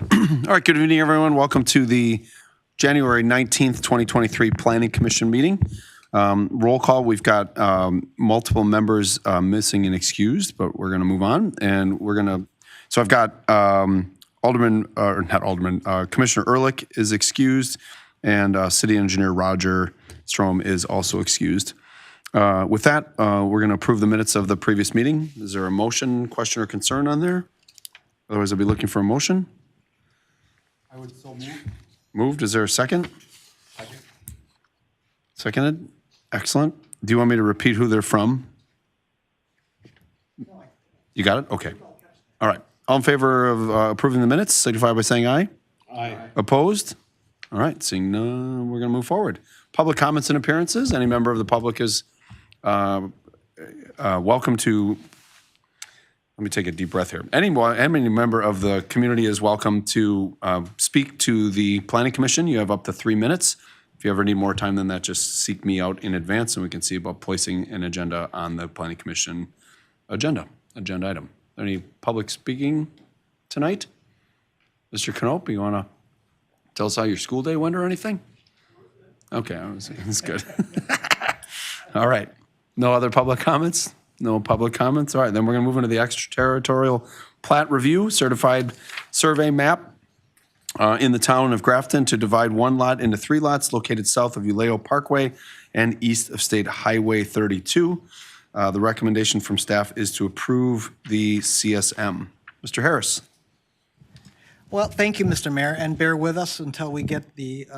All right, good evening, everyone. Welcome to the January 19th, 2023 Planning Commission meeting. Roll call, we've got multiple members missing and excused, but we're going to move on. And we're going to, so I've got Commissioner Ehrlich is excused, and City Engineer Roger Strom is also excused. With that, we're going to approve the minutes of the previous meeting. Is there a motion, question, or concern on there? Otherwise, I'll be looking for a motion. I would so move. Moved. Is there a second? Seconded. Excellent. Do you want me to repeat who they're from? You got it? Okay. All right. All in favor of approving the minutes, signify by saying aye. Aye. Opposed? All right. Seeing none, we're going to move forward. Public comments and appearances. Any member of the public is welcome to. Let me take a deep breath here. Any member of the community is welcome to speak to the Planning Commission. You have up to 3 minutes. If you ever need more time than that, just seek me out in advance and we can see about placing an agenda on the Planning Commission agenda item. Any public speaking tonight? Mr. Knope, you want to tell us how your school day went or anything? Okay, that's good. All right. No other public comments? No public comments? All right, then we're going to move into the extraterritorial plat review, certified survey map in the town of Grafton to divide one lot into 3 lots located south of Uleo Parkway and east of State Highway 32. The recommendation from staff is to approve the CSM. Mr. Harris. Well, thank you, Mr. Mayor, and bear with us until we get the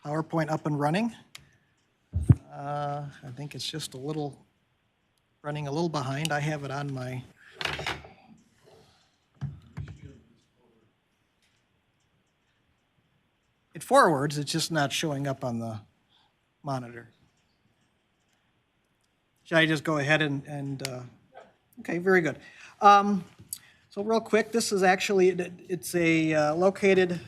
PowerPoint up and running. I think it's just running a little behind. I have it on my. It forwards, it's just not showing up on the monitor. Should I just go ahead and okay, very good. So real quick, this is actually, it's located,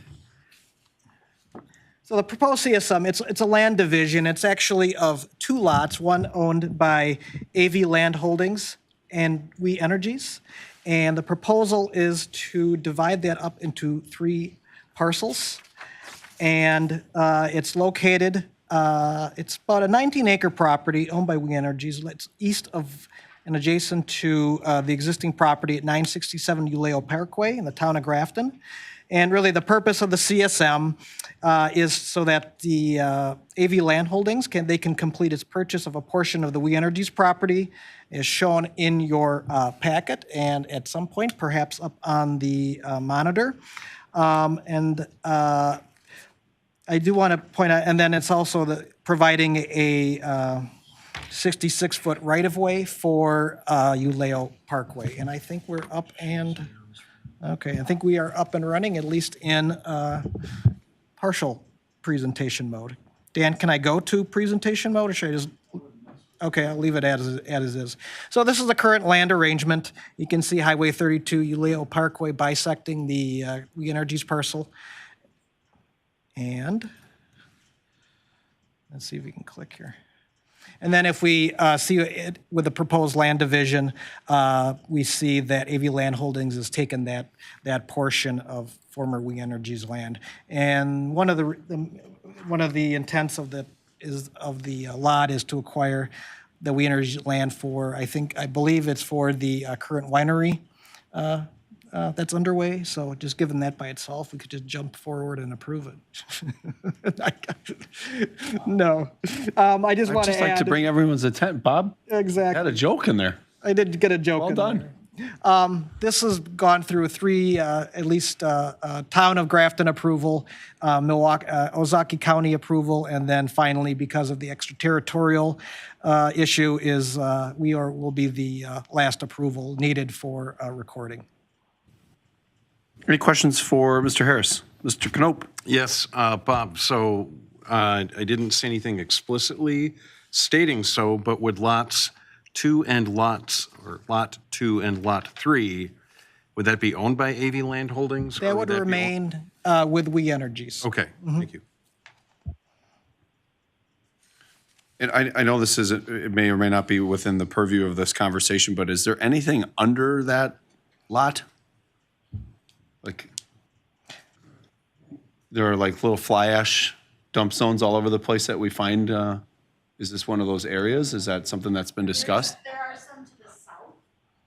so the proposed CSM, it's a land division. It's actually of 2 lots, one owned by AV Land Holdings and We Energies. And the proposal is to divide that up into 3 parcels. And it's located, it's about a 19-acre property owned by We Energies. It's east of and adjacent to the existing property at 967 Uleo Parkway in the town of Grafton. And really, the purpose of the CSM is so that the AV Land Holdings can complete its purchase of a portion of the We Energies property, as shown in your packet, and at some point, perhaps up on the monitor. I do want to point out, and then it's also providing a 66-foot right-of-way for Uleo Parkway. And I think we're up and. Okay, I think we are up and running, at least in partial presentation mode. Dan, can I go to presentation mode, or should I just? Okay, I'll leave it as is. So this is the current land arrangement. You can see Highway 32, Uleo Parkway bisecting the We Energies parcel. And let's see if we can click here. And then if we see it with the proposed land division, we see that AV Land Holdings has taken that portion of former We Energies land. And one of the intents of the lot is to acquire the We Energies land for, I believe it's for the current winery that's underway. So just given that by itself, we could just jump forward and approve it. No, I just want to add. I'd just like to bring everyone's attention. Bob? Exactly. Had a joke in there. I did get a joke. Well done. There. This has gone through 3, at least town of Grafton approval, Ozaki County approval, and then finally, because of the extraterritorial issue, will be the last approval needed for recording. Any questions for Mr. Harris? Mr. Knope? Yes, Bob, so I didn't say anything explicitly stating so, but would lot 2 and lot 3, would that be owned by AV Land Holdings? That would remain with We Energies. Okay, thank you. And I know it may or may not be within the purview of this conversation, but is there anything under that lot? Like there are like little fly ash dump zones all over the place that we find. Is this one of those areas? Is that something that's been discussed? There are some to the south,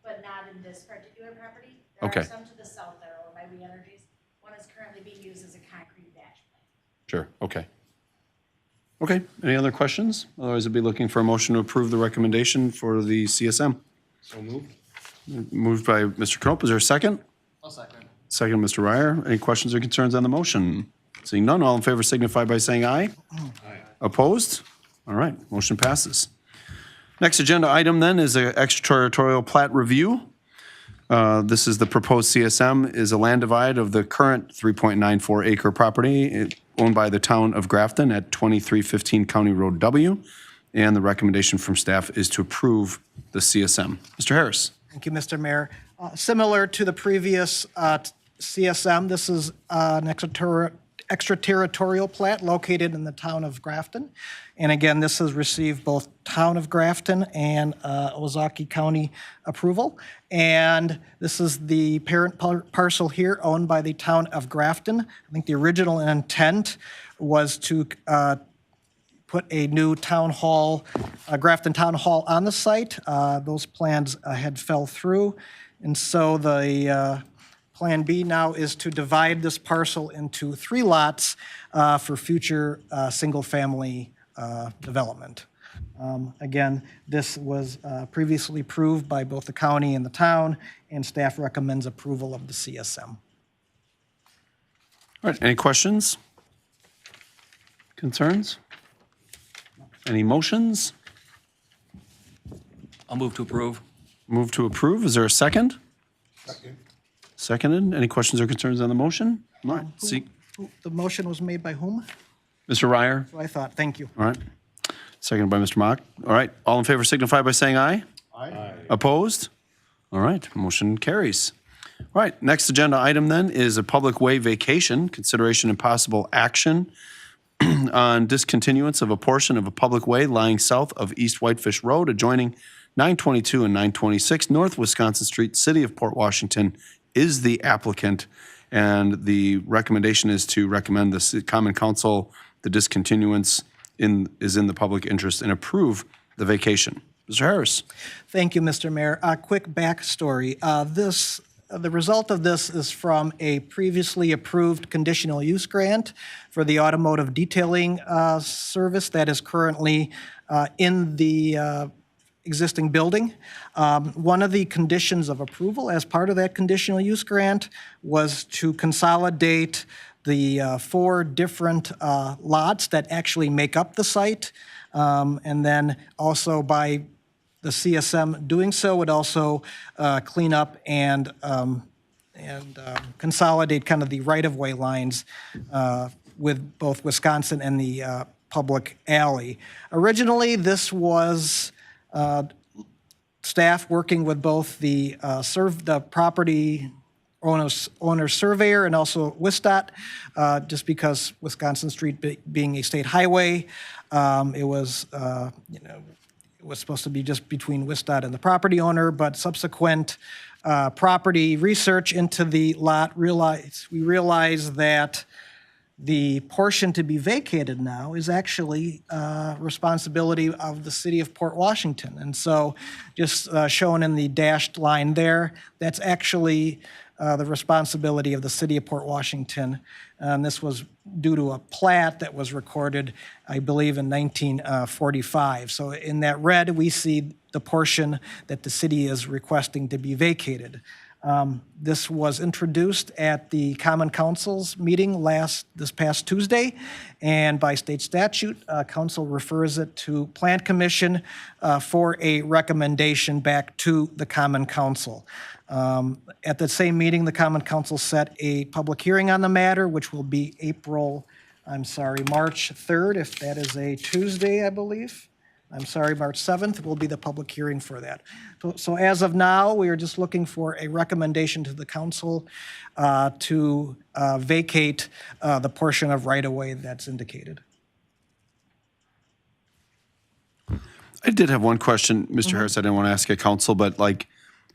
but not in this particular property. There Okay. are some to the south that are owned by We Energies. One is currently being used as a concrete batch plant. Sure, okay. Okay, any other questions? Otherwise, I'd be looking for a motion to approve the recommendation for the CSM. So moved. Moved by Mr. Knopp, is there a second? I'll second. Second, Mr. Ryer. Any questions or concerns on the motion? Seeing none, all in favor signify by saying aye. Aye. Opposed? All right, motion passes. Next agenda item then is an extraterritorial plat review. This is the proposed CSM is a land divide of the current 3.94 acre property owned by the town of Grafton at 2315 County Road W. And the recommendation from staff is to approve the CSM. Mr. Harris. Thank you, Mr. Mayor. Similar to the previous CSM, this is an extraterritorial plat located in the town of Grafton. And again, this has received both town of Grafton and Ozaki County approval. And this is the parent parcel here owned by the town of Grafton. I think the original intent was to put a new town hall, Grafton Town Hall on the site. Those plans had fell through. And so the Plan B now is to divide this parcel into 3 lots for future single-family development. Again, this was previously approved by both the county and the town, and staff recommends approval of the CSM. All right, any questions? Concerns? Any motions? I'll move to approve. Move to approve. Is there a second? Second. Seconded. Any questions or concerns on the motion? All right, see, The motion was made by whom? Mr. Ryer. So I thought, thank you. All right. Seconded by Mr. Mock. All right, all in favor signify by saying aye. Aye. Opposed? All right, motion carries. All right, next agenda item then is a public way vacation, consideration and possible action on discontinuance of a portion of a public way lying south of East Whitefish Road adjoining 922 and 926 North Wisconsin Street, City of Port Washington is the applicant. And the recommendation is to recommend the Common Council the discontinuance is in the public interest and approve the vacation. Mr. Harris. Thank you, Mr. Mayor. A quick backstory. The result of this is from a previously approved conditional use grant for the automotive detailing service that is currently in the existing building. One of the conditions of approval as part of that conditional use grant was to consolidate the 4 different lots that actually make up the site. And then also by the CSM doing so would also clean up and consolidate kind of the right-of-way lines with both Wisconsin and the public alley. Originally, this was staff working with both the property owner surveyor and also WISDOT, just because Wisconsin Street being a state highway, it was it was supposed to be just between WISDOT and the property owner, but subsequent property research into the lot we realized that the portion to be vacated now is actually responsibility of the city of Port Washington. And so just shown in the dashed line there, that's actually the responsibility of the city of Port Washington. And this was due to a plat that was recorded, I believe, in 1945. So in that red, we see the portion that the city is requesting to be vacated. This was introduced at the Common Council's meeting this past Tuesday, and by state statute, council refers it to Plan Commission for a recommendation back to the Common Council. At the same meeting, the Common Council set a public hearing on the matter, which will be March 3rd, if that is a Tuesday, I believe. March 7th will be the public hearing for that. So as of now, we are just looking for a recommendation to the council to vacate the portion of right-of-way that's indicated. I did have one question, Mr. Harris, I didn't want to ask at council, but like,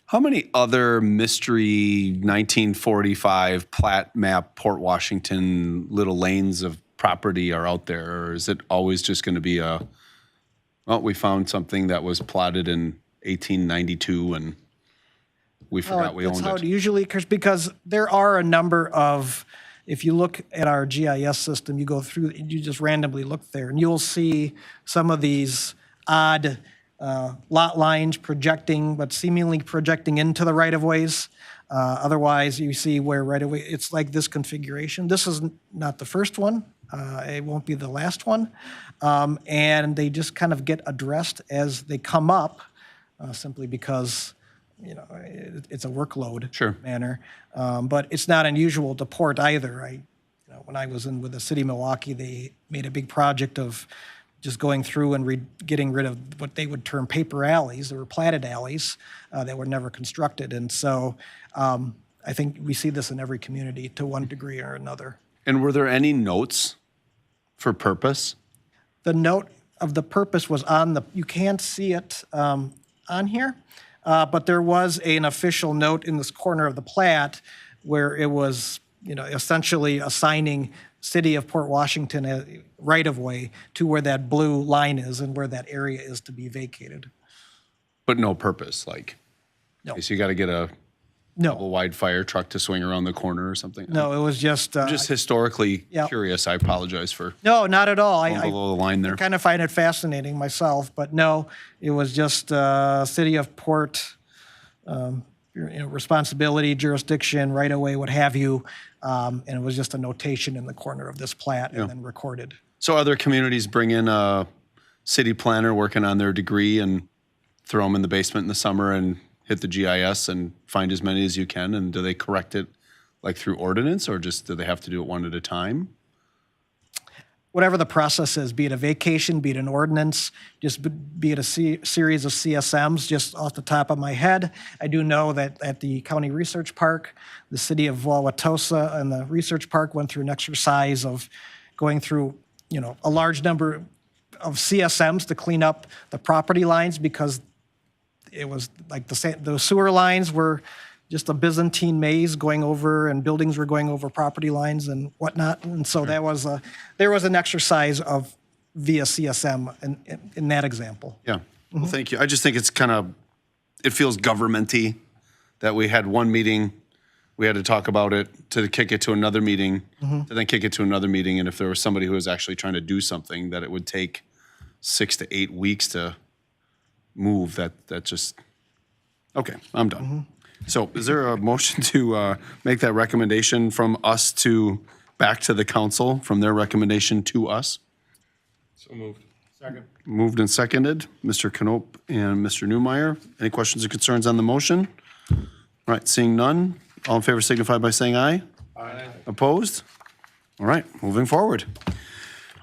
How many other mystery 1945 plat map Port Washington little lanes of property are out there? Or is it always just going to be well, we found something that was plotted in 1892 and we forgot we That's owned how it? it usually occurs, because there are a number of, if you look at our GIS system, you go through, you just randomly look there, and you'll see some of these odd lot lines projecting, but seemingly projecting into the right-of-ways. Otherwise, you see where right-of-way, it's like this configuration. This is not the first one. It won't be the last one. And they just kind of get addressed as they come up, simply because it's a workload Sure. manner. But it's not unusual to port either. When I was in with the city of Milwaukee, they made a big project of just going through and getting rid of what they would term paper alleys. They were platted alleys that were never constructed. And so I think we see this in every community to one degree or another. And were there any notes for purpose? The note of the purpose was you can't see it on here, but there was an official note in this corner of the plat where it was, essentially assigning city of Port Washington a right-of-way to where that blue line is and where that area is to be vacated. But no purpose, No. so you got to get a No, wide fire truck to swing around the corner or something? no, it was just, Just historically Yeah. curious. I apologize for no, not at all. going below the line there. kind of find it fascinating myself, but no, it was just city of Port, responsibility, jurisdiction, right away, what have you, and it was just a notation in the corner of this plat and then recorded. So other communities bring in a city planner working on their degree and throw them in the basement in the summer and hit the GIS and find as many as you can, and do they correct it through ordinance, or just do they have to do it one at a time? Whatever the process is, be it a vacation, be it an ordinance, just be it a series of CSMs, just off the top of my head. I do know that at the County Research Park, the city of Wauwatosa and the Research Park went through an exercise of going through, a large number of CSMs to clean up the property lines, because it was like the sewer lines were just a Byzantine maze going over, and buildings were going over property lines and whatnot. And so there was an exercise of via CSM in that example. Yeah. Well, thank you. I just think it's it feels governmenty that we had one meeting, we had to talk about it, to kick it to another meeting, to then kick it to another meeting. And if there was somebody who was actually trying to do something, that it would take 6 to 8 weeks to move, that just, okay, I'm done. So is there a motion to make that recommendation from us back to the council, from their recommendation to us? So moved. Second. Moved and seconded, Mr. Knope and Mr. Newmeyer. Any questions or concerns on the motion? All right, seeing none, all in favor signify by saying aye. Aye. Opposed? All right, moving forward.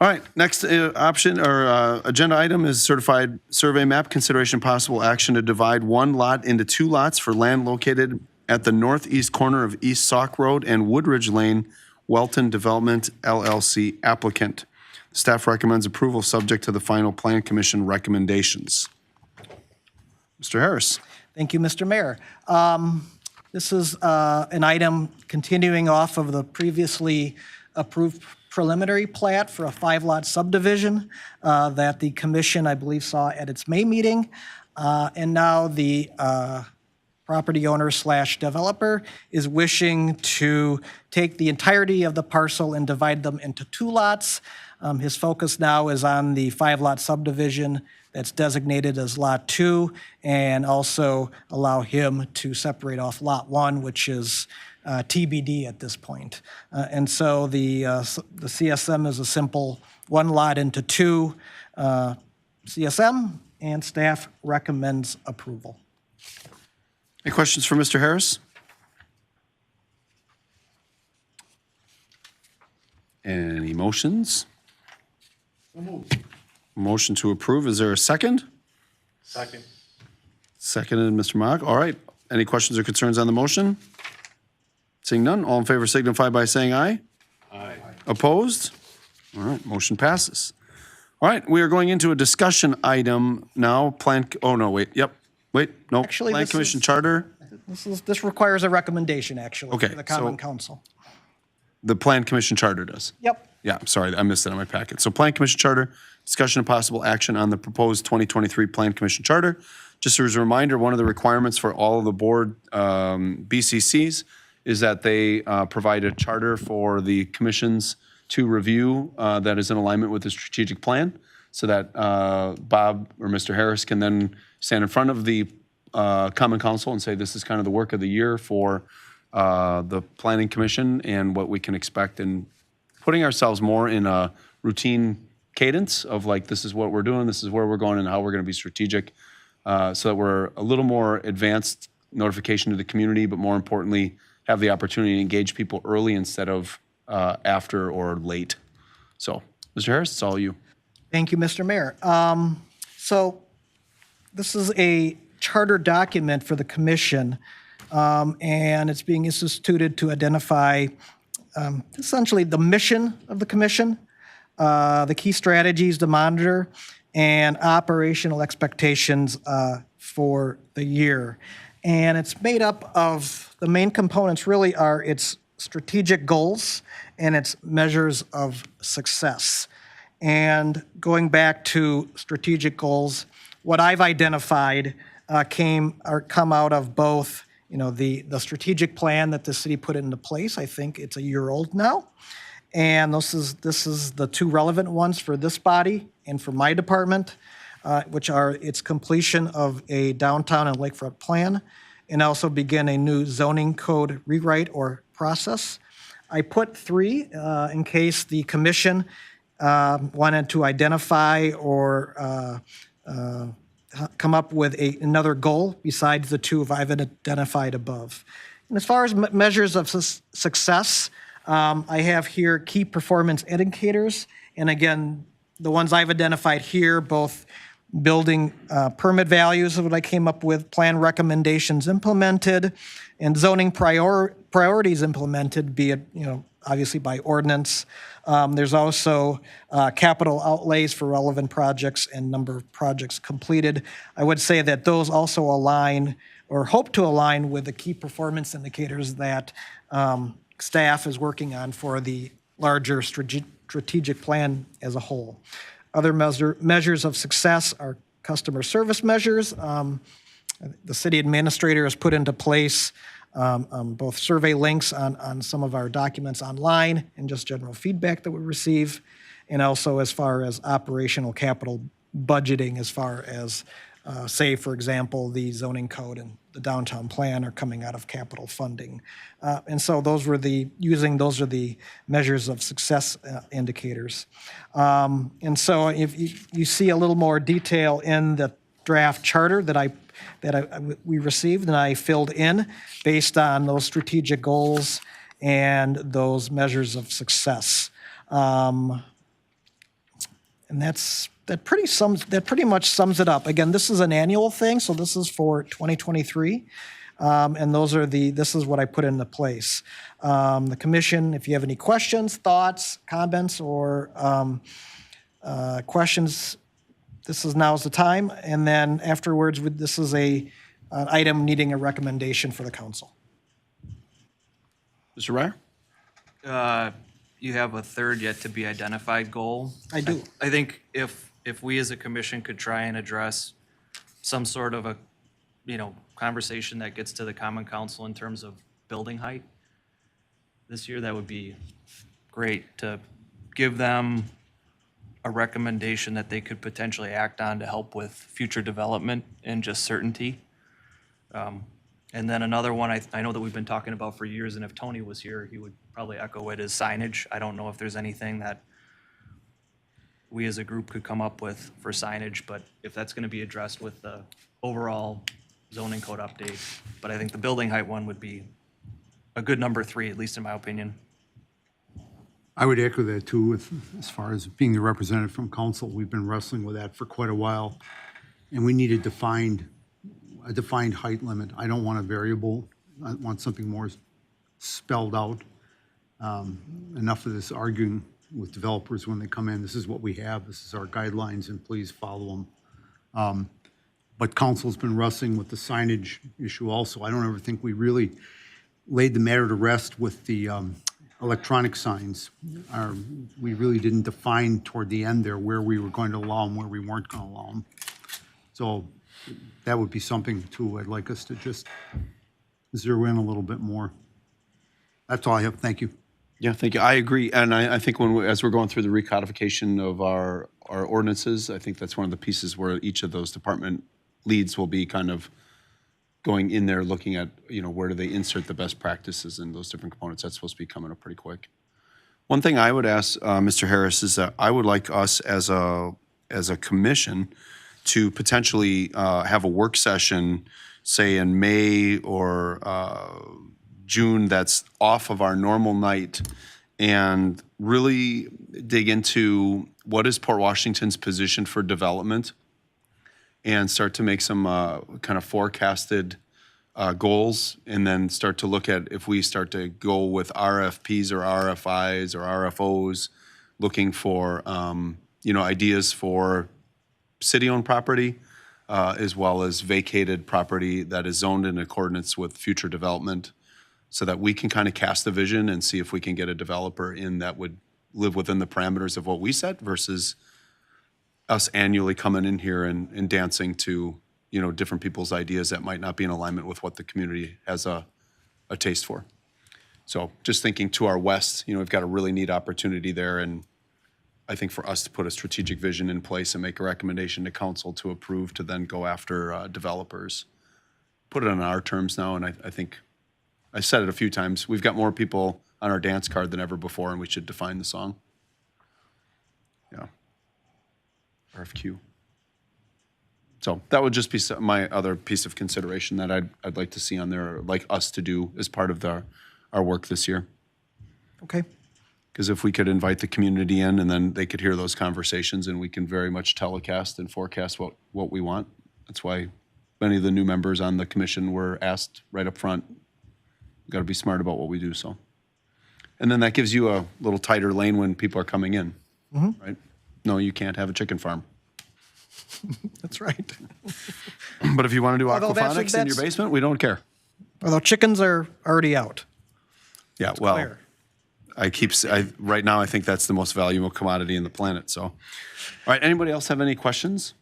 All right, next option or agenda item is certified survey map, consideration possible action to divide one lot into 2 lots for land located at the northeast corner of East Sauk Road and Woodridge Lane, Welton Development LLC applicant. Staff recommends approval subject to the final Plan Commission recommendations. Mr. Harris. Thank you, Mr. Mayor. This is an item continuing off of the previously approved preliminary plat for a 5-lot subdivision that the commission, I believe, saw at its May meeting. And now the property owner / developer is wishing to take the entirety of the parcel and divide them into 2 lots. His focus now is on the 5-lot subdivision that's designated as Lot 2, and also allow him to separate off Lot 1, which is TBD at this point. And so the CSM is a simple 1 lot into 2 CSM, and staff recommends approval. Any questions for Mr. Harris? Any motions? Motion to approve. Is there a second? Second. Seconded, Mr. Mock. All right. Any questions or concerns on the motion? Seeing none, all in favor signify by saying aye. Aye. Opposed? All right, motion passes. All right, we are going into a discussion item now. Plan, oh no, wait, yep. Wait, no. Actually, Plan this Commission is- Charter This requires a recommendation, actually, Okay, to the Common so- Council. The Plan Commission Charter does. Yep. Yeah, I'm sorry, I missed it on my packet. So Plan Commission Charter, discussion of possible action on the proposed 2023 Plan Commission Charter. Just as a reminder, one of the requirements for all of the board BCCs is that they provide a charter for the commissions to review that is in alignment with the strategic plan, so that Bob or Mr. Harris can then stand in front of the Common Council and say, this is kind of the work of the year for the Planning Commission and what we can expect, and putting ourselves more in a routine cadence of like, this is what we're doing, this is where we're going, and how we're going to be strategic, so that we're a little more advanced notification to the community, but more importantly, have the opportunity to engage people early instead of after or late. So, Mr. Harris, it's all you. Thank you, Mr. Mayor. So this is a charter document for the commission, and it's being instituted to identify essentially the mission of the commission, the key strategies to monitor, and operational expectations for the year. And it's made up of, the main components really are its strategic goals and its measures of success. And going back to strategic goals, what I've identified come out of both, the strategic plan that the city put into place. I think it's a year old now. And this is the two relevant ones for this body and for my department, which are its completion of a downtown and lakefront plan, and also begin a new zoning code rewrite or process. I put 3 in case the commission wanted to identify or come up with another goal besides the 2 I've identified above. And as far as measures of success, I have here key performance indicators. And again, the ones I've identified here, both building permit values, what I came up with, plan recommendations implemented, and zoning priorities implemented, be it, obviously by ordinance. There's also capital outlays for relevant projects and number of projects completed. I would say that those also align or hope to align with the key performance indicators that staff is working on for the larger strategic plan as a whole. Other measures of success are customer service measures. The city administrator has put into place both survey links on some of our documents online and just general feedback that we receive, and also as far as operational capital budgeting, as far as, say, for example, the zoning code and the downtown plan are coming out of capital funding. And so those are the measures of success indicators. And so if you see a little more detail in the draft charter that we received and I filled in based on those strategic goals and those measures of success. And that pretty much sums it up. Again, this is an annual thing, so this is for 2023. And this is what I put into place. The commission, if you have any questions, thoughts, comments, or questions, now's the time. And then afterwards, this is an item needing a recommendation for the council. Mr. Ryer? You have a third yet to be identified goal. I do. I think if we as a commission could try and address some sort of a, conversation that gets to the Common Council in terms of building height this year, that would be great, to give them a recommendation that they could potentially act on to help with future development and just certainty. And then another one I know that we've been talking about for years, and if Tony was here, he would probably echo it, is signage. I don't know if there's anything that we as a group could come up with for signage, but if that's going to be addressed with the overall zoning code update. But I think the building height one would be a good number 3, at least in my opinion. I would echo that too, as far as being the representative from council. We've been wrestling with that for quite a while, and we need a defined height limit. I don't want a variable. I want something more spelled out. Enough of this arguing with developers when they come in. This is what we have. This is our guidelines, and please follow them. But council's been wrestling with the signage issue also. I don't ever think we really laid the matter to rest with the electronic signs. We really didn't define toward the end there where we were going to allow them, where we weren't going to allow them. So that would be something too I'd like us to just zero in a little bit more. That's all I have. Thank you. Yeah, thank you. I agree. And I think as we're going through the recodification of our ordinances, I think that's one of the pieces where each of those department leads will be kind of going in there, looking at, where do they insert the best practices in those different components. That's supposed to be coming up pretty quick. One thing I would ask Mr. Harris is that I would like us as a commission to potentially have a work session, say in May or June, that's off of our normal night, and really dig into what is Port Washington's position for development, and start to make some kind of forecasted goals, and then start to look at if we start to go with RFPs or RFIs or RFOs, looking for ideas for city-owned property, as well as vacated property that is zoned in accordance with future development, so that we can kind of cast a vision and see if we can get a developer in that would live within the parameters of what we set versus us annually coming in here and dancing to, different people's ideas that might not be in alignment with what the community has a taste for. So just thinking to our west, we've got a really neat opportunity there, and I think for us to put a strategic vision in place and make a recommendation to council to approve to then go after developers. Put it on our terms now, and I think, I said it a few times, we've got more people on our dance card than ever before, and we should define the song. Yeah. RFQ. So that would just be my other piece of consideration that I'd like to see on there, or like us to do as part of our work this year. Okay. Because if we could invite the community in and then they could hear those conversations, and we can very much telecast and forecast what we want. That's why many of the new members on the commission were asked right up front, we've got to be smart about what we do, so. And then that gives you a little tighter lane when people are coming in, right? No, you can't have a chicken farm. That's right. But if you want to do Although aquaponics in your that's- basement, we don't care. Although chickens are already out. Yeah, well, Clear. right now, I think that's the most valuable commodity in the planet, so. All right, anybody else have any questions?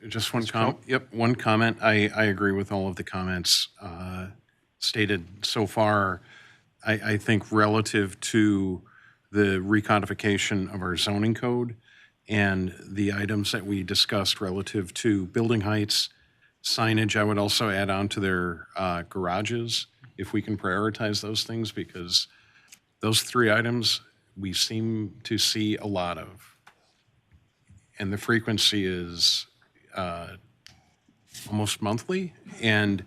Just one comment. Yep, one comment. I agree with all of the comments stated so far. I think relative to the recodification of our zoning code and the items that we discussed relative to building heights, signage, I would also add on to their garages, if we can prioritize those things, because those three items we seem to see a lot of. And the frequency is almost monthly, and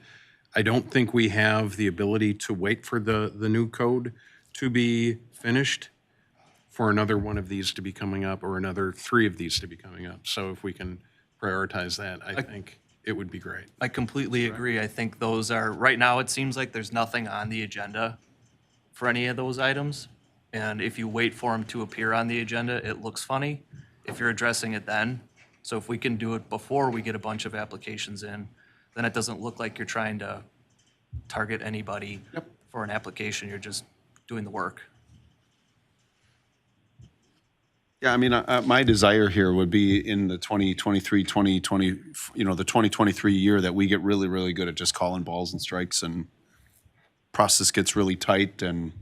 I don't think we have the ability to wait for the new code to be finished for another one of these to be coming up, or another three of these to be coming up. So if we can prioritize that, I think it would be great. I completely agree. I think those are, right now, it seems like there's nothing on the agenda for any of those items. And if you wait for them to appear on the agenda, it looks funny if you're addressing it then. So if we can do it before we get a bunch of applications in, then it doesn't look like you're trying to target anybody for an application. You're just doing the work. Yeah, I mean, my desire here would be in the 2023, 2020, the 2023 year, that we get really, really good at just calling balls and strikes, and process gets really tight, and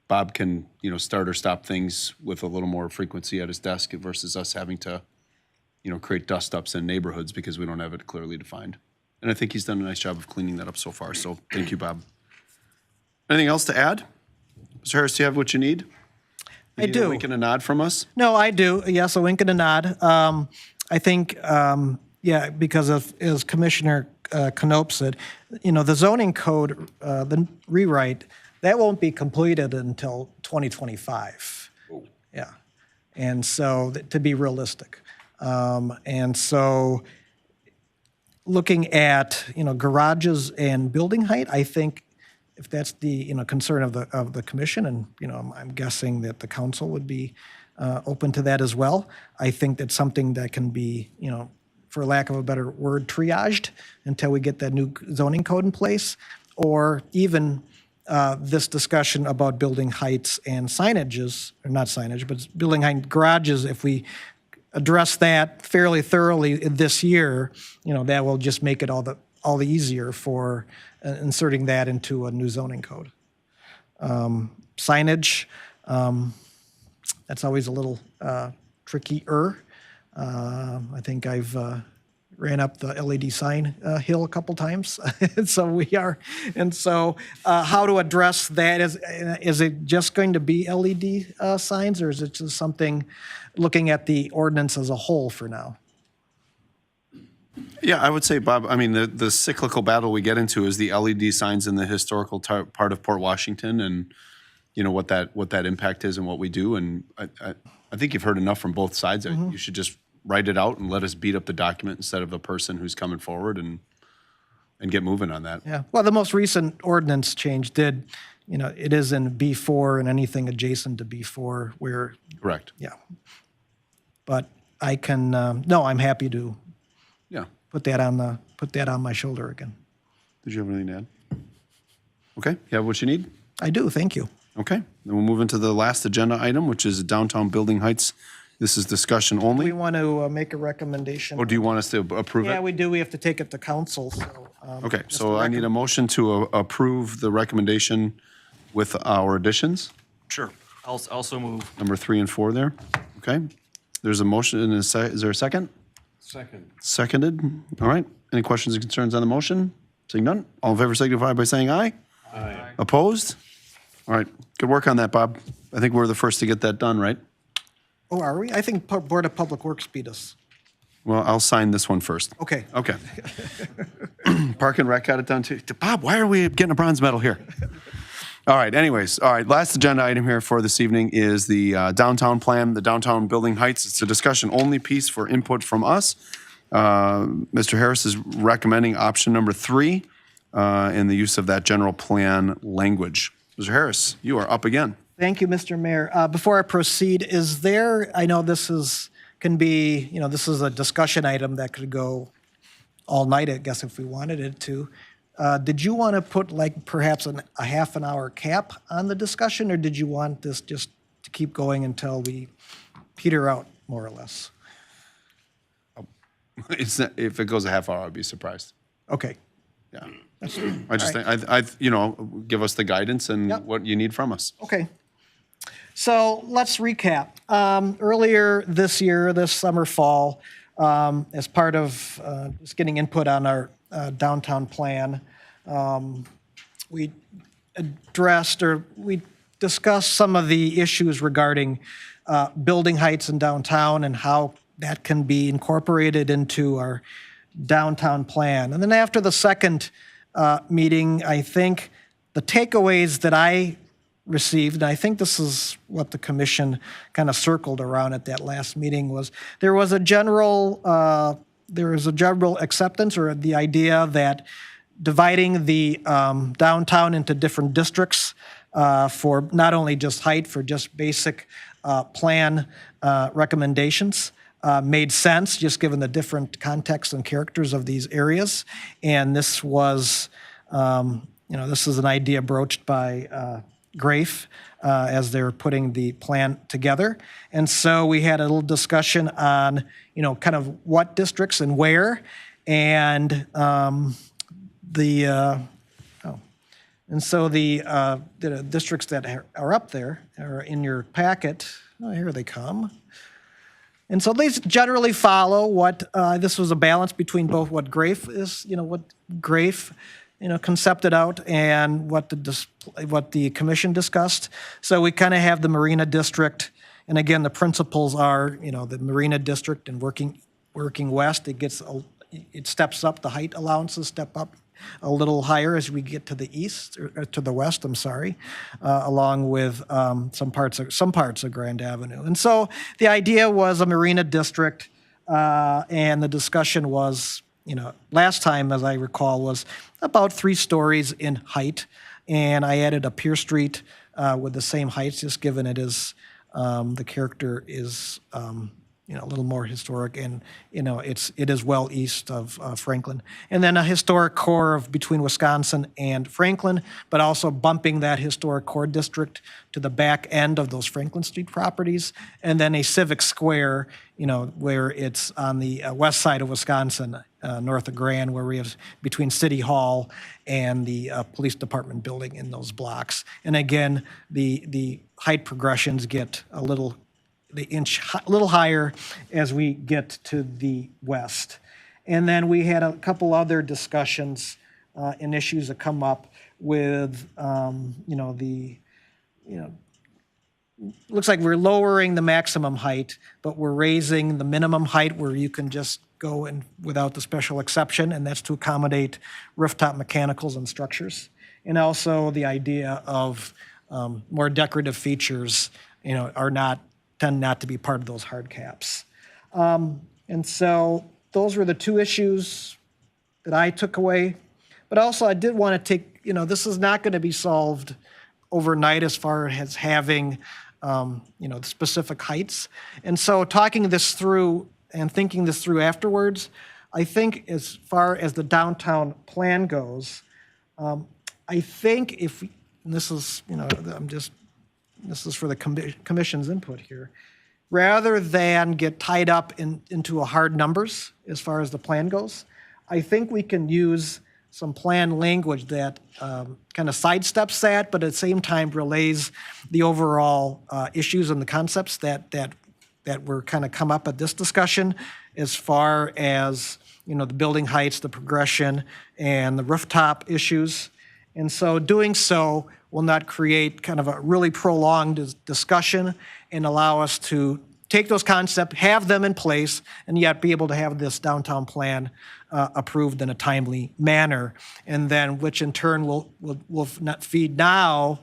Bob can, start or stop things with a little more frequency at his desk versus us having to, create dust-ups in neighborhoods because we don't have it clearly defined. And I think he's done a nice job of cleaning that up so far, so thank you, Bob. Anything else to add? Mr. Harris, do you have what you need? I You need a do. wink and a nod from us? No, I do. Yes, a wink and a nod. I think, because of, as Commissioner Knope said, the zoning code, the rewrite, that won't be completed until 2025. Yeah. And so, to be realistic. And so, looking at, garages and building height, I think if that's the, concern of the commission, and, I'm guessing that the council would be open to that as well, I think that's something that can be, for lack of a better word, triaged until we get that new zoning code in place, or even this discussion about building heights and signages, or not signage, but building height garages, if we address that fairly thoroughly this year, that will just make it all the easier for inserting that into a new zoning code. Signage, that's always a little trickier. I think I've ran up the LED sign hill a couple times. How to address that? Is it just going to be LED signs, or is it just something looking at the ordinance as a whole for now? Yeah, I would say, Bob, I mean, the cyclical battle we get into is the LED signs in the historical part of Port Washington, and what that impact is and what we do. And I think you've heard enough from both sides that you should just write it out and let us beat up the document instead of the person who's coming forward and get moving on that. Yeah, well, the most recent ordinance change did, it is in B4 and anything adjacent to B4 where, Correct. yeah. But I can, no, I'm happy to Yeah. put that on my shoulder again. Did you have anything to add? Okay, you have what you need? I do, thank you. Okay, then we'll move into the last agenda item, which is downtown building heights. This is discussion We only. want to make a recommendation. Or do you want us to approve Yeah, it? we do, we have to take it to council, so. Okay, just so a I need a motion to approve the recommendation with our additions, Sure. I'll also move. number 3 and 4 there. Okay, there's a motion, and is there a second? Second. Seconded. All right. Any questions or concerns on the motion? Seeing none. All in favor signify by saying aye. Aye. Opposed? All right. Good work on that, Bob. I think we're the first to get that done, right? Oh, are we? I think Board of Public Works beat us. Well, I'll sign this one first. Okay. Okay. Park and Rec got it done too. Bob, why are we getting a bronze medal here? All right, anyways, all right, last agenda item here for this evening is the downtown plan, the downtown building heights. It's a discussion-only piece for input from us. Mr. Harris is recommending option number 3 in the use of that general plan language. Mr. Harris, you are up again. Thank you, Mr. Mayor. Before I proceed, I know this can be, this is a discussion item that could go all night, I guess, if we wanted it to. Did you want to put perhaps a half an hour cap on the discussion, or did you want this just to keep going until we peter out, more or less? If it goes a half hour, I'd be surprised. Okay. Yeah. I just think, give us the guidance and Yep. what you need from us. Okay. So let's recap. Earlier this year, this summer, fall, as part of just getting input on our downtown plan, we discussed some of the issues regarding building heights in downtown and how that can be incorporated into our downtown plan. And then after the second meeting, I think the takeaways that I received, and I think this is what the commission kind of circled around at that last meeting, was there was a general acceptance, or the idea that dividing the downtown into different districts for not only just height, for just basic plan recommendations made sense, just given the different context and characters of these areas. And this was, this is an idea broached by Grafe as they were putting the plan together. And so we had a little discussion on, kind of what districts and where, and the districts that are up there are in your packet. Oh, here they come. And so these generally follow what, this was a balance between both what Grafe is, what Grafe, concepted out and what the commission discussed. So we kind of have the Marina District, and again, the principles are, the Marina District and working west, it steps up, the height allowances step up a little higher as we get to the east, or to the west, I'm sorry, along with some parts of Grand Avenue. And so the idea was a Marina District, and the discussion was, last time, as I recall, was about 3 stories in height, and I added a Pier Street with the same heights, just given it is, the character is a little more historic, and it is well east of Franklin. And then a historic core of between Wisconsin and Franklin, but also bumping that historic core district to the back end of those Franklin Street properties, and then a civic square, where it's on the west side of Wisconsin, north of Grand, where we have between City Hall and the police department building in those blocks. And again, the height progressions get a little higher as we get to the west. And then we had a couple other discussions and issues that come up with, looks like we're lowering the maximum height, but we're raising the minimum height where you can just go in without the special exception, and that's to accommodate rooftop mechanicals and structures. And also the idea of more decorative features, tend not to be part of those hard caps. And so those were the two issues that I took away. But also I did want to take, this is not going to be solved overnight as far as having, the specific heights. And so talking this through and thinking this through afterwards, I think as far as the downtown plan goes, I think if, and this is, this is for the commission's input here, rather than get tied up into a hard numbers as far as the plan goes, I think we can use some plan language that kind of sidesteps that, but at the same time relays the overall issues and the concepts that were kind of come up at this discussion as far as, the building heights, the progression, and the rooftop issues. And so doing so will not create kind of a really prolonged discussion and allow us to take those concepts, have them in place, and yet be able to have this downtown plan approved in a timely manner, and then which in turn will not feed now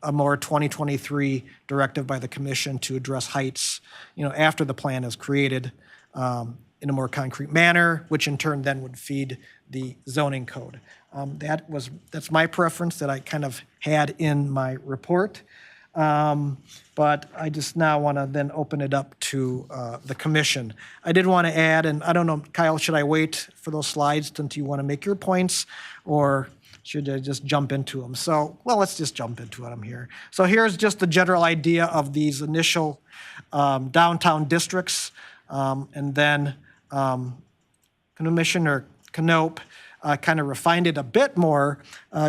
a more 2023 directive by the commission to address heights, after the plan is created in a more concrete manner, which in turn then would feed the zoning code. That's my preference that I kind of had in my report. But I just now want to then open it up to the commission. I did want to add, and I don't know, Kyle, should I wait for those slides until you want to make your points, or should I just jump into them? So, well, let's just jump into them here. So here's just the general idea of these initial downtown districts, and then Commissioner Knoop kind of refined it a bit more,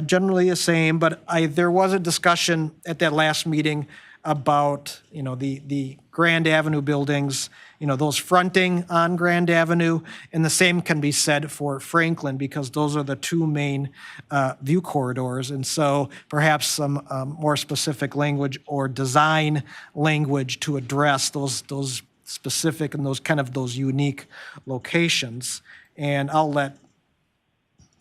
generally the same, but there was a discussion at that last meeting about, the Grand Avenue buildings, those fronting on Grand Avenue, and the same can be said for Franklin because those are the two main view corridors. And so perhaps some more specific language or design language to address those specific and those unique locations. And I'll let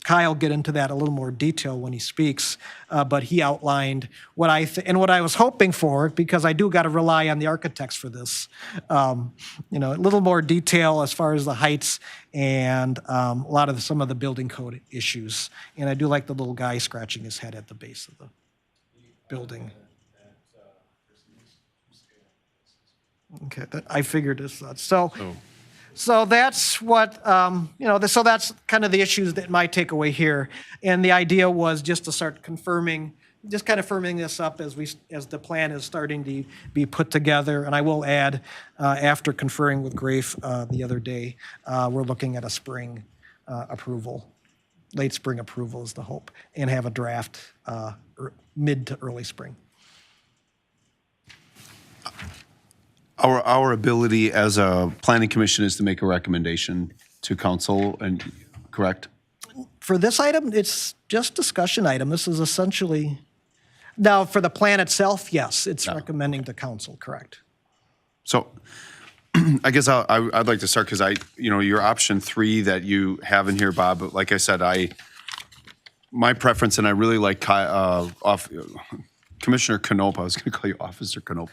Kyle get into that a little more detail when he speaks, but he outlined what and what I was hoping for, because I do got to rely on the architects for this. A little more detail as far as the heights and a lot of some of the building code issues. And I do like the little guy scratching his head at the base of the building. Okay, I figured this out. So that's what, so that's kind of the issues that my takeaway here. And the idea was just to start confirming this up as the plan is starting to be put together. And I will add, after conferring with Grafe the other day, we're looking at a spring approval, late spring approval is the hope, and have a draft mid to early spring. Our ability as a planning commission is to make a recommendation to council, and correct? For this item, it's just discussion item. This is essentially, now for the plan itself, yes, it's recommending to council, correct. So I guess I'd like to start because your option 3 that you have in here, Bob, like I said, my preference, and I really like Commissioner Knoop, I was going to call you Officer Knoop.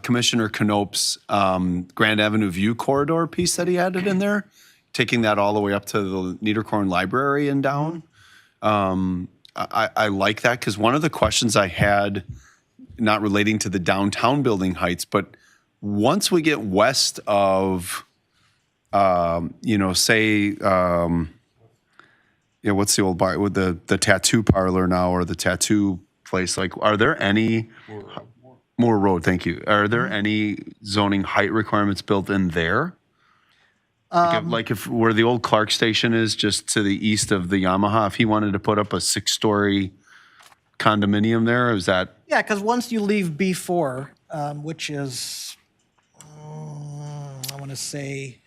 Commissioner Knoop's Grand Avenue View Corridor piece that he added in there, taking that all the way up to the Niederkorn Library and down. I like that because one of the questions I had, not relating to the downtown building heights, but once we get west of, say, what's the old bar with the tattoo parlor now or the tattoo place? Like, are there any Moore Road? Thank you. Are there any zoning height requirements built in there? Like if where the old Clark station is, just to the east of the Yamaha, if he wanted to put up a 6-story condominium there, is that? Yeah, because once you leave B4, which is, I want to say,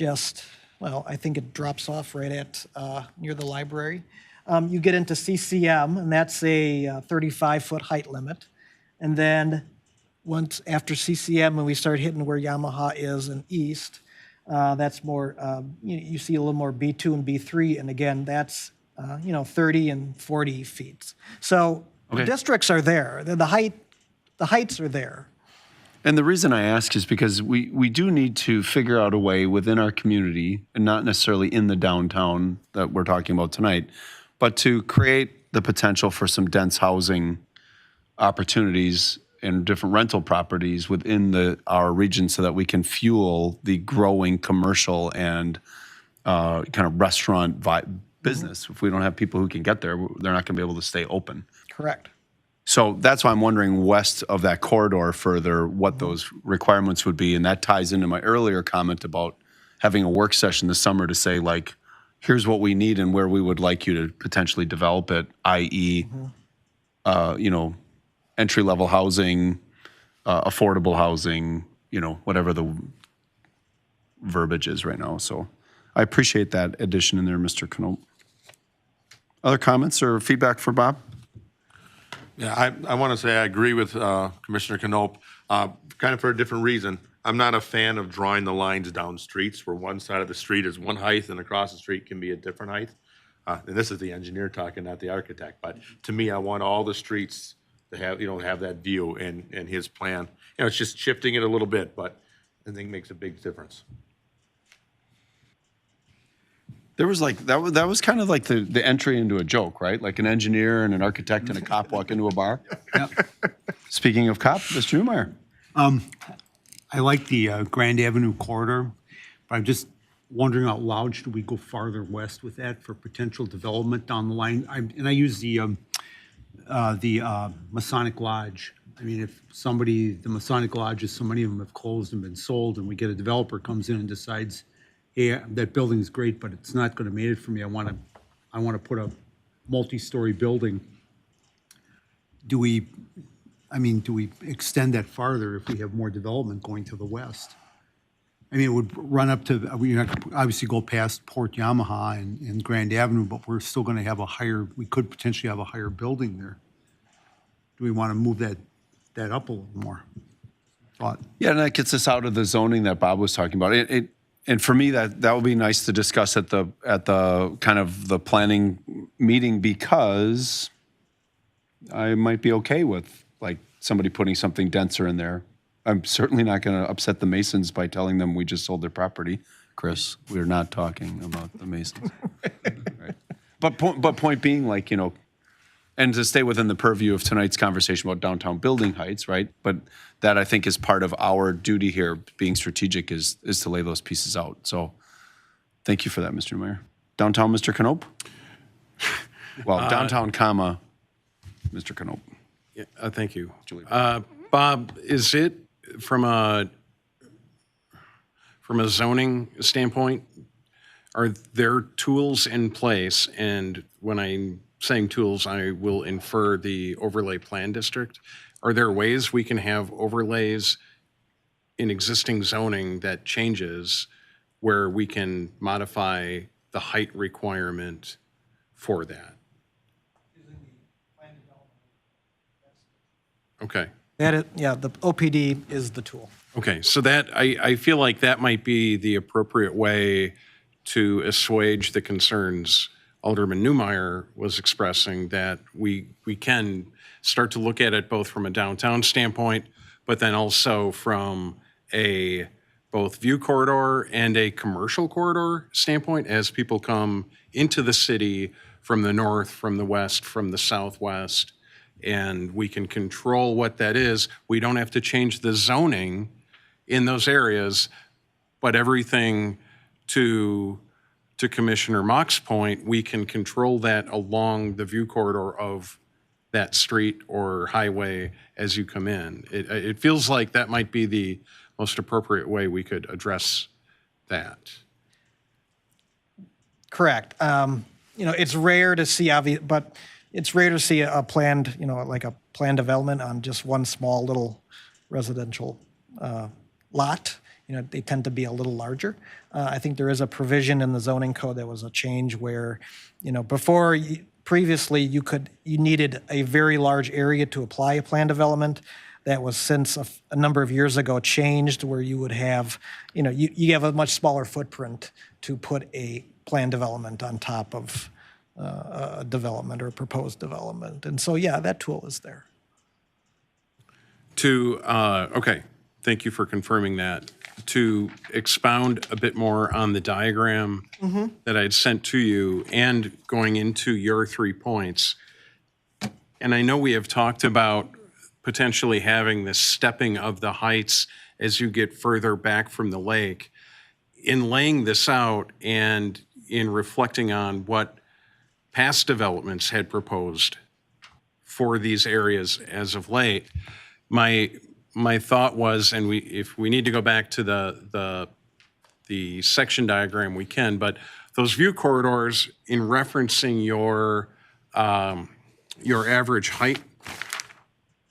I think it drops off right at near the library. You get into CCM, and that's a 35-foot height limit. And then once after CCM, when we start hitting where Yamaha is and east, that's more, you see a little more B2 and B3, and again, that's, 30 and 40 feet. So the districts are there. The heights are there. And the reason I ask is because we do need to figure out a way within our community, and not necessarily in the downtown that we're talking about tonight, but to create the potential for some dense housing opportunities and different rental properties within our region so that we can fuel the growing commercial and kind of restaurant business. If we don't have people who can get there, they're not going to be able to stay open. Correct. So that's why I'm wondering west of that corridor further what those requirements would be. And that ties into my earlier comment about having a work session this summer to say, like, here's what we need and where we would like you to potentially develop it, i.e., entry-level housing, affordable housing, whatever the verbiage is right now. So I appreciate that addition in there, Mr. Knoop. Other comments or feedback for Bob? Yeah, I want to say I agree with Commissioner Knoop, kind of for a different reason. I'm not a fan of drawing the lines down streets where one side of the street is one height and across the street can be a different height. And this is the engineer talking, not the architect. But to me, I want all the streets to have that view in his plan. It's just shifting it a little bit, but I think it makes a big difference. There was like, that was kind of like the entry into a joke, right? Like an engineer and an architect and a cop walk into a bar. Speaking of cop, Mr. Newmeyer. I like the Grand Avenue corridor, but I'm just wondering out loud, should we go farther west with that for potential development down the line? I use the Masonic Lodge. I mean, if the Masonic Lodges, so many of them have closed and been sold, and we get a developer comes in and decides, hey, that building is great, but it's not going to make it for me. I want to put a multi-story building. Do we extend that farther if we have more development going to the west? I mean, it would run up to, we're not gonna obviously go past Port Yamaha and Grand Avenue, but we're still going to have we could potentially have a higher building there. Do we want to move that up a little more? Thought. Yeah, and that gets us out of the zoning that Bob was talking about. And for me, that would be nice to discuss at the kind of the planning meeting, because I might be okay with like somebody putting something denser in there. I'm certainly not going to upset the Masons by telling them we just sold their property. Chris, we're not talking about the Masons. Right. But point being, like, and to stay within the purview of tonight's conversation about downtown building heights, right? But that, I think, is part of our duty here, being strategic, is to lay those pieces out. So thank you for that, Mr. Mayor. Downtown, Mr. Knoop? Well, downtown, comma, Mr. Knoop. Yeah, thank you. Bob, is it from a zoning standpoint, are there tools in place? And when I'm saying tools, I will infer the overlay plan district. Are there ways we can have overlays in existing zoning that changes where we can modify the height requirement for that? Okay. The OPD is the tool. Okay, so that, I feel like that might be the appropriate way to assuage the concerns Alderman Newmeyer was expressing, that we can start to look at it both from a downtown standpoint, but then also from a both view corridor and a commercial corridor standpoint as people come into the city from the north, from the west, from the southwest, and we can control what that is. We don't have to change the zoning in those areas, but everything to Commissioner Mock's point, we can control that along the view corridor of that street or highway as you come in. It feels like that might be the most appropriate way we could address that. Correct. It's rare to see, but it's rare to see a planned, like a planned development on just one small little residential lot. They tend to be a little larger. I think there is a provision in the zoning code that was a change where, previously you needed a very large area to apply a planned development. That was since a number of years ago changed where you would have, you have a much smaller footprint to put a planned development on top of a development or proposed development. And so, yeah, that tool is there. Okay, thank you for confirming that. To expound a bit more on the diagram that I had sent to you and going into your 3 points, and I know we have talked about potentially having this stepping of the heights as you get further back from the lake. In laying this out and in reflecting on what past developments had proposed for these areas as of late, my thought was, and if we need to go back to the section diagram, we can, but those view corridors in referencing your average height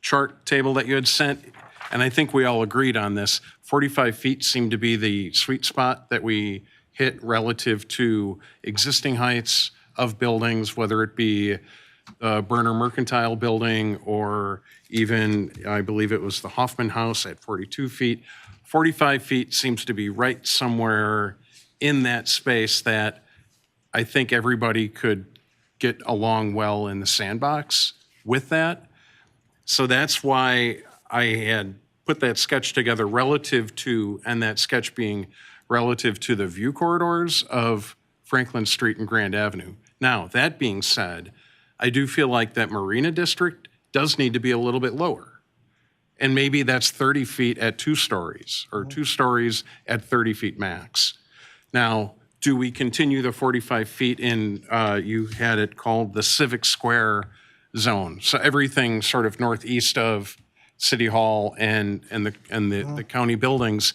chart table that you had sent, and I think we all agreed on this, 45 feet seemed to be the sweet spot that we hit relative to existing heights of buildings, whether it be Berner Mercantile Building or even, I believe it was the Hoffman House at 42 feet. 45 feet seems to be right somewhere in that space that I think everybody could get along well in the sandbox with that. So that's why I had put that sketch together relative to, and that sketch being relative to the view corridors of Franklin Street and Grand Avenue. Now, that being said, I do feel like that Marina District does need to be a little bit lower. And maybe that's 30 feet at 2 stories or 2 stories at 30 feet max. Now, do we continue the 45 feet in, you had it called the Civic Square zone. So everything sort of northeast of City Hall and the county buildings.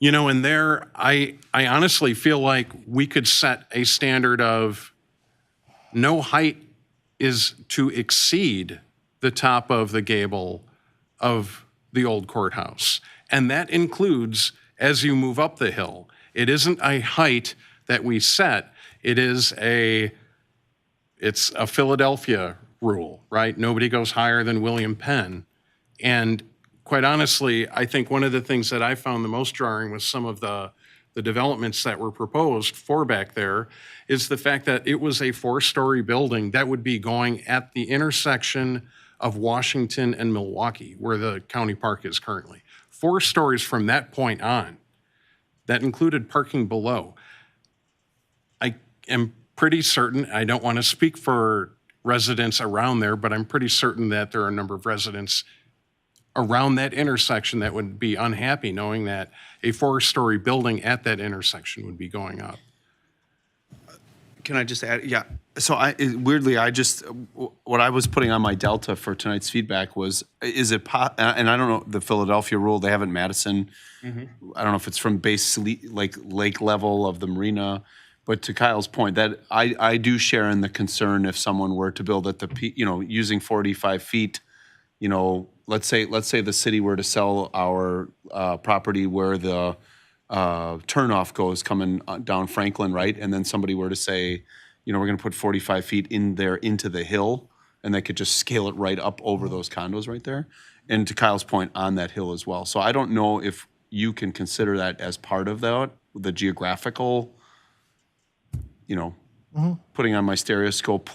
And there, I honestly feel like we could set a standard of no height is to exceed the top of the gable of the old courthouse. And that includes as you move up the hill. It isn't a height that we set. It's a Philadelphia rule, right? Nobody goes higher than William Penn. And quite honestly, I think one of the things that I found the most jarring with some of the developments that were proposed for back there is the fact that it was a 4-story building that would be going at the intersection of Washington and Milwaukee, where the county park is currently. 4 stories from that point on. That included parking below. I am pretty certain, I don't want to speak for residents around there, but I'm pretty certain that there are a number of residents around that intersection that would be unhappy knowing that a 4-story building at that intersection would be going up. Can I just add? Yeah. So weirdly, what I was putting on my Delta for tonight's feedback was, and I don't know the Philadelphia rule, they have it in Madison. I don't know if it's from base lake level of the marina, but to Kyle's point, that I do share in the concern if someone were to build at using 45 feet, let's say the city were to sell our property where the turnoff goes coming down Franklin, right? And then somebody were to say, we're going to put 45 feet in there into the hill, and they could just scale it right up over those condos right there. And to Kyle's point, on that hill as well. So I don't know if you can consider that as part of that, the geographical, putting on my stereoscope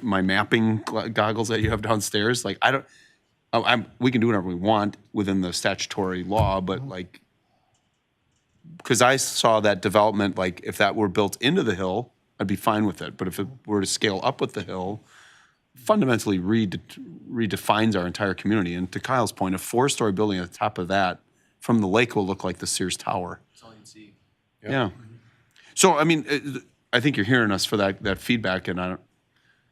my mapping goggles that you have downstairs. Like, we can do whatever we want within the statutory law, but because I saw that development, like if that were built into the hill, I'd be fine with it. But if it were to scale up with the hill, fundamentally redefines our entire community. And to Kyle's point, a 4-story building at the top of that from the lake will look like the Sears Tower. That's all you'd see. Yeah. So, I mean, I think you're hearing us for that feedback, and it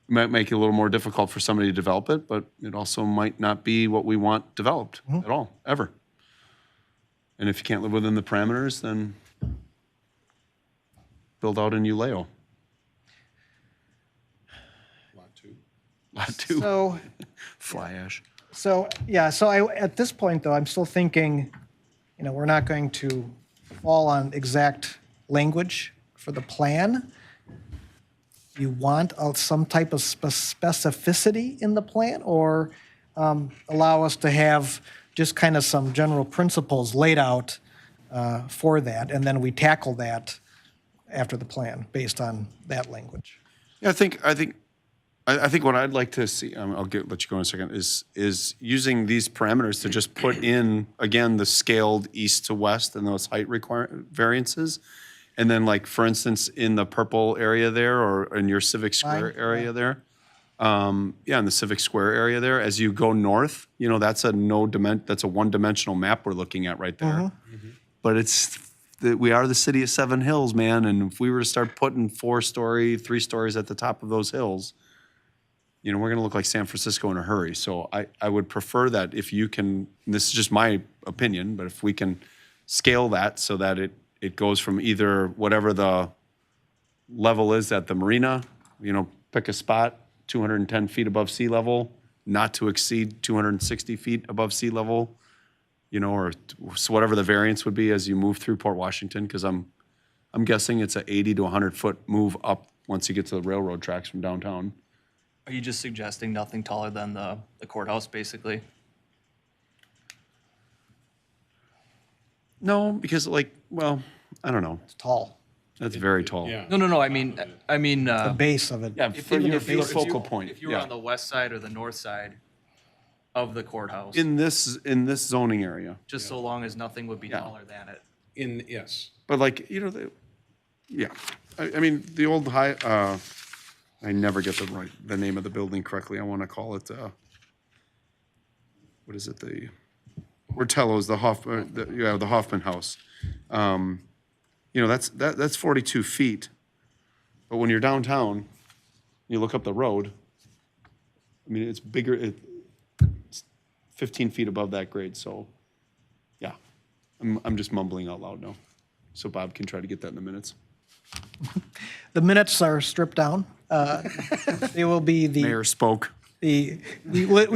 might make it a little more difficult for somebody to develop it, but it also might not be what we want developed at all, ever. And if you can't live within the parameters, then build out in Uleo. Lot two. So, Fly ash. at this point, though, I'm still thinking, we're not going to fall on exact language for the plan. You want some type of specificity in the plan, or allow us to have just kind of some general principles laid out for that, and then we tackle that after the plan based on that language? Yeah, I think what I'd like to see, let you go in a second, is using these parameters to just put in, again, the scaled east to west and those height variances. And then, like, for instance, in the purple area there, or in your Civic Square area there, in the Civic Square area there, as you go north, that's a one-dimensional map we're looking at right there. But we are the city of seven hills, man, and if we were to start putting 4-story, 3 stories at the top of those hills, we're gonna look like San Francisco in a hurry. So I would prefer that if you can, and this is just my opinion, but if we can scale that so that it goes from either whatever the level is at the marina, pick a spot, 210 feet above sea level, not to exceed 260 feet above sea level, or so whatever the variance would be as you move through Port Washington, because I'm guessing it's a 80 to 100-foot move up once you get to the railroad tracks from downtown. Are you just suggesting nothing taller than the courthouse, basically? No, because I don't know. It's tall, That's very tall. Yeah. No, I mean, the base of it. Yeah, for even your if you were- focal point. If you were yeah. on the west side or the north side of the courthouse, In this zoning area. just so long as nothing would be taller than it. Yes. But I mean, the old I never get the name of the building correctly. I want to call it, what is it? Where Tello's, the Hoffman House. That's 42 feet. But when you're downtown, you look up the road, I mean, it's bigger, it's 15 feet above that grade, so, yeah. I'm just mumbling out loud now, so Bob can try to get that in the minutes. The minutes are stripped down. They will be Mayor spoke. we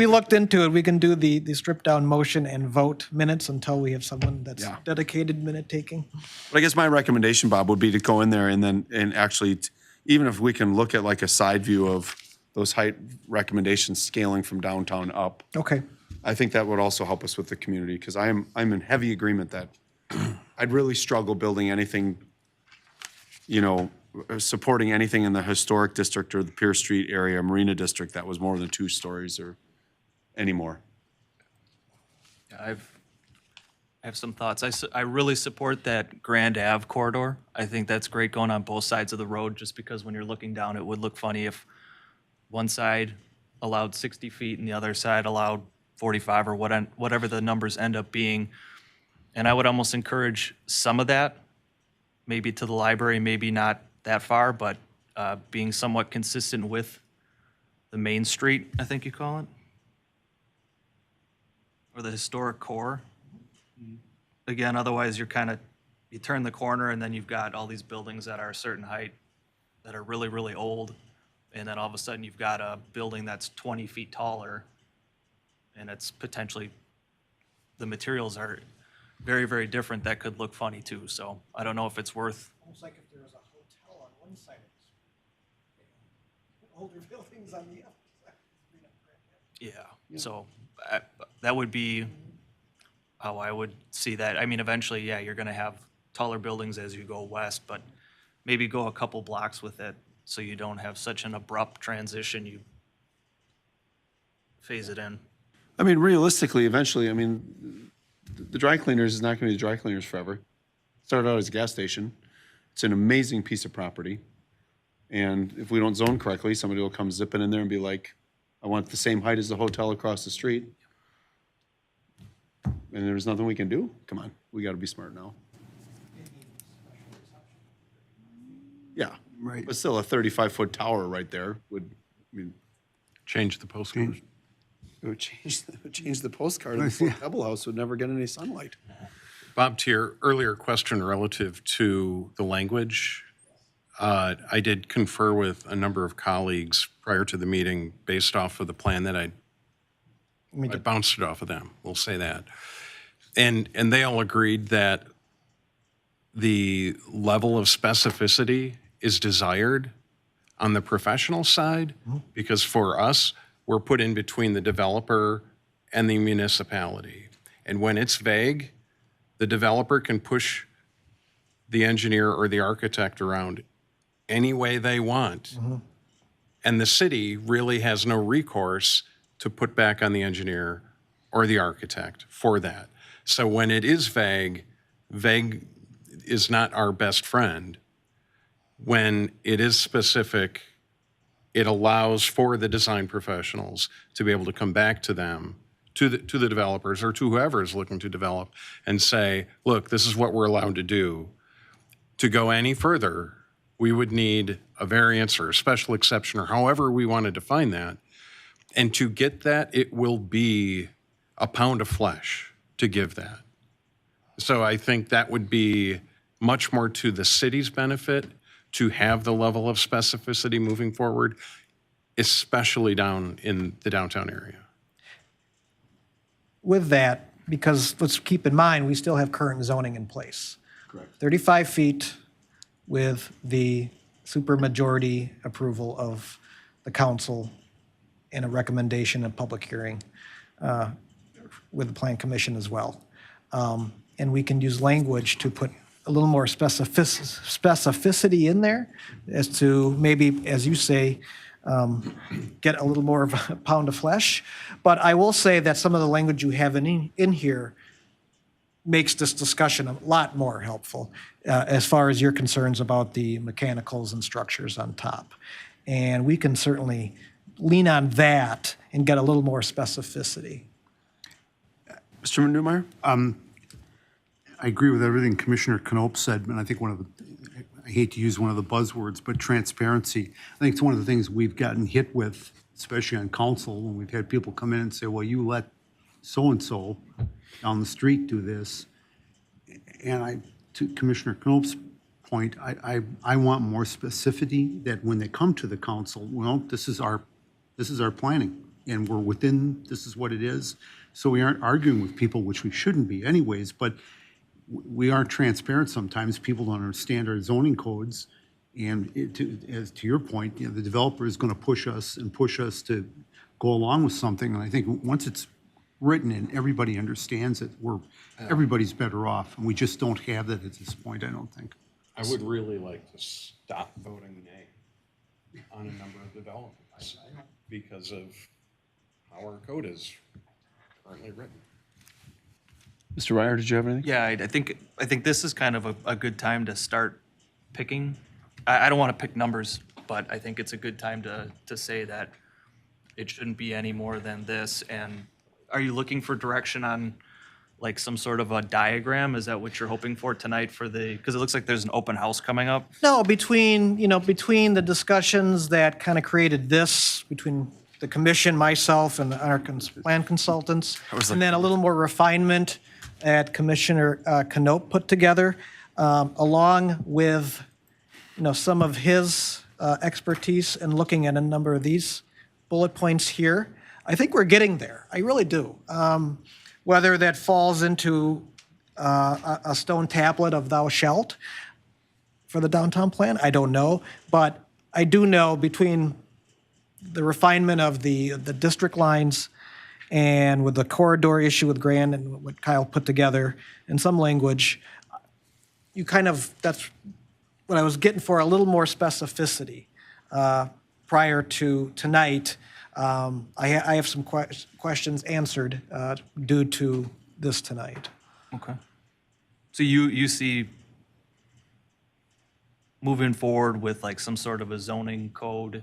looked into it. We can do the stripped down motion and vote minutes until we have someone that's Yeah. dedicated minute taking. But I guess my recommendation, Bob, would be to go in there and actually, even if we can look at like a side view of those height recommendations scaling from downtown up, Okay. I think that would also help us with the community, because I'm in heavy agreement that I'd really struggle building anything, supporting anything in the historic district or the Pierce Street area, Marina District, that was more than 2 stories or anymore. I have some thoughts. I really support that Grand Ave corridor. I think that's great going on both sides of the road, just because when you're looking down, it would look funny if one side allowed 60 feet and the other side allowed 45 or whatever the numbers end up being. And I would almost encourage some of that, maybe to the library, maybe not that far, but being somewhat consistent with the Main Street, I think you call it, or the historic core. Again, otherwise you turn the corner and then you've got all these buildings that are a certain height that are really, really old. And then all of a sudden you've got a building that's 20 feet taller and it's potentially, the materials are very, very different. That could look funny too. So I don't know if it's worth. Almost like if there was a hotel on one side of the street, older buildings on the other side. Yeah, so that would be how I would see that. I mean, eventually, yeah, you're gonna have taller buildings as you go west, but maybe go a couple blocks with it so you don't have such an abrupt transition. You phase it in. I mean, realistically, eventually, the dry cleaners is not going to be the dry cleaners forever. Started out as a gas station. It's an amazing piece of property. And if we don't zone correctly, somebody will come zipping in there and be like, I want the same height as the hotel across the street. And there's nothing we can do? Come on, we got to be smart now. Yeah. Right. But still, a 35-foot tower right there would, I mean, Change the postcode. it would change the postcard. And the Pebble House would never get any sunlight. Bob, to your earlier question relative to the language, I did confer with a number of colleagues prior to the meeting based off of the plan that I bounced it off of them, we'll say that. And they all agreed that the level of specificity is desired on the professional side, because for us, we're put in between the developer and the municipality. And when it's vague, the developer can push the engineer or the architect around any way they want. And the city really has no recourse to put back on the engineer or the architect for that. So when it is vague, vague is not our best friend. When it is specific, it allows for the design professionals to be able to come back to them, to the developers or to whoever is looking to develop and say, look, this is what we're allowed to do. To go any further, we would need a variance or a special exception or however we want to define that. And to get that, it will be a pound of flesh to give that. So I think that would be much more to the city's benefit to have the level of specificity moving forward, especially down in the downtown area. With that, because let's keep in mind, we still have current zoning in place. Correct. 35 feet with the supermajority approval of the council and a recommendation and public hearing with the Plan Commission as well. And we can use language to put a little more specificity in there as to maybe, as you say, get a little more of a pound of flesh. But I will say that some of the language you have in here makes this discussion a lot more helpful as far as your concerns about the mechanicals and structures on top. And we can certainly lean on that and get a little more specificity. Mr. Newmeyer? I agree with everything Commissioner Knope said, and I think I hate to use one of the buzzwords, but transparency. I think it's one of the things we've gotten hit with, especially on council, when we've had people come in and say, well, you let so-and-so down the street do this. And to Commissioner Knope's point, I want more specificity that when they come to the council, well, this is our planning, and we're within, this is what it is. So we aren't arguing with people, which we shouldn't be anyways, but we aren't transparent sometimes. People don't understand our zoning codes. And as to your point, the developer is going to push us to go along with something. And I think once it's written and everybody understands it, everybody's better off. And we just don't have that at this point, I don't think. I would really like to stop voting nay on a number of developments because of how our code is currently written. Mr. Ryer, did you have anything? Yeah, I think this is kind of a good time to start picking. I don't want to pick numbers, but I think it's a good time to say that it shouldn't be any more than this. And are you looking for direction on like some sort of a diagram? Is that what you're hoping for tonight for because it looks like there's an open house coming up? No, between the discussions that kind of created this, between the commission, myself, and our plan consultants, and then a little more refinement that Commissioner Knope put together, along with, some of his expertise in looking at a number of these bullet points here. I think we're getting there. I really do. Whether that falls into a stone tablet of thou shalt for the downtown plan, I don't know. But I do know between the refinement of the district lines and with the corridor issue with Grand and what Kyle put together and some language, that's what I was getting for, a little more specificity prior to tonight. I have some questions answered due to this tonight. Okay. So you see moving forward with like some sort of a zoning code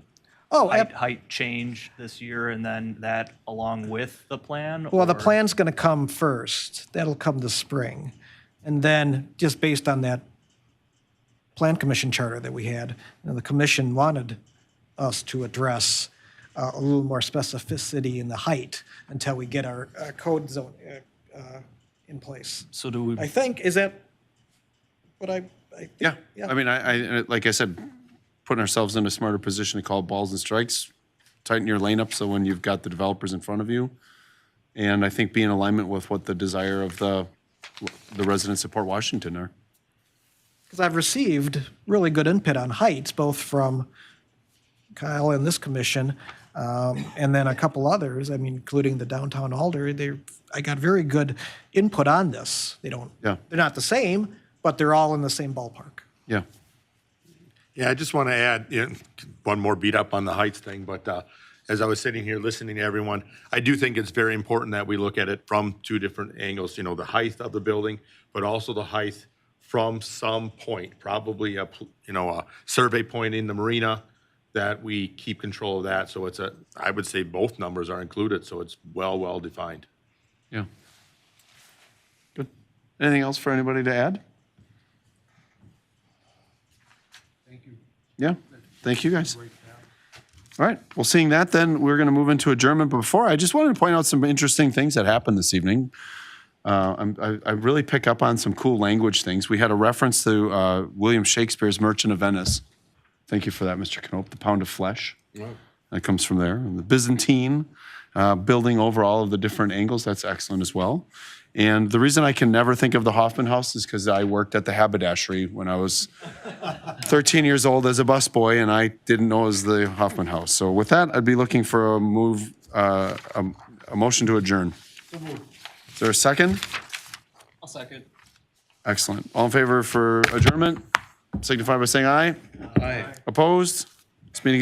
Oh, height change this year and then that along with the plan? well, the or- plan's going to come first. That'll come this spring. And then, just based on that Plan Commission charter that we had, the commission wanted us to address a little more specificity in the height until we get our code zone in place. So do we, I think, is that what I think? Yeah, I mean, I, like I said, putting ourselves in a smarter position to call balls and strikes, tighten your lane up so when you've got the developers in front of you. And I think be in alignment with what the desire of the residents of Port Washington are. Because I've received really good input on heights, both from Kyle and this commission, and then a couple others, I mean, including the downtown Alder. I got very good input on this. Yeah. They're not the same, but they're all in the same ballpark. Yeah, Yeah, I just want to add, one more beat up on the heights thing, but as I was sitting here listening to everyone, I do think it's very important that we look at it from two different angles, the height of the building, but also the height from some point, probably a survey point in the marina, that we keep control of that. So I would say both numbers are included, so it's well defined. yeah. Good. Anything else for anybody to add? Thank you. Yeah, thank you, guys. All right, well, seeing that, then, we're going to move into adjournment. But before, I just wanted to point out some interesting things that happened this evening. I really pick up on some cool language things. We had a reference to William Shakespeare's Merchant of Venice. Thank you for that, Mr. Knope, the pound of flesh. That comes from there. And the Byzantine, building over all of the different angles, that's excellent as well. And the reason I can never think of the Hoffman House is because I worked at the haberdashery when I was 13 years old as a busboy, and I didn't know it was the Hoffman House. So with that, I'd be looking for a motion to adjourn. Is there a second? I'll second. Excellent. All in favor for adjournment, signify by saying aye. Aye. Opposed? This meeting is